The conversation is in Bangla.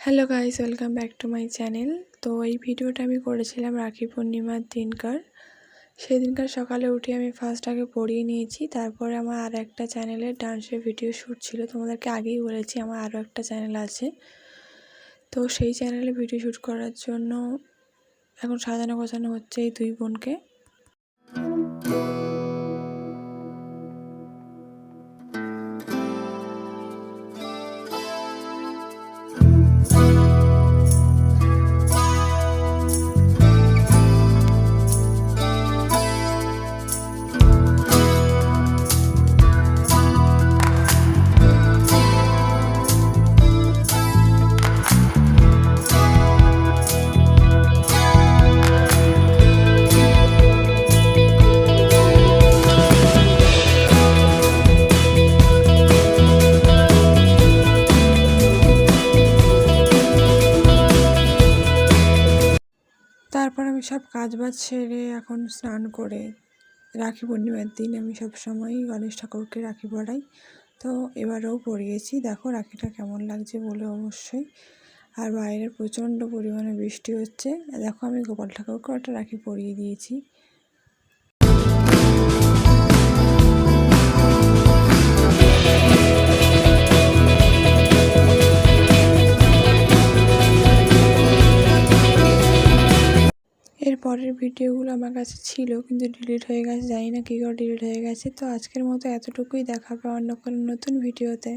Hello guys, welcome back to my channel. তো এই ভিডিওটা আমি করেছিলাম রাখি পূর্ণিমার দিনকার। সেদিনকার সকালে উঠে আমি ফার্স্ট আগে পড়িয়ে নিয়েছি, তারপরে আমার আর একটা চ্যানেলে ডান্সের ভিডিও শ্যুট ছিল। তোমাদেরকে আগেই বলেছি আমার আরও একটা চ্যানেল আছে, তো সেই চ্যানেলে ভিডিও শ্যুট করার জন্য এখন সাজানো গোছানো হচ্ছে এই দুই বোনকে। তারপর আমি সব কাজবাজ সেরে এখন স্নান করে, রাখি পূর্ণিমার দিন আমি সবসময়ই গণেশ ঠাকুরকে রাখি পরাই, তো এবারেও পরিয়েছি। দেখো রাখিটা কেমন লাগছে বলে অবশ্যই। আর বাইরে প্রচণ্ড পরিমাণে বৃষ্টি হচ্ছে। দেখো আমি গোপাল ঠাকুরকে একটা রাখি পরিয়ে দিয়েছি। এর পরের ভিডিওগুলো আমার কাছে ছিল কিন্তু ডিলিট হয়ে গেছে, জানি না কী করে ডিলিট হয়ে গেছে। তো আজকের মতো এতটুকুই, দেখা হবে অন্য কোনো নতুন ভিডিওতে।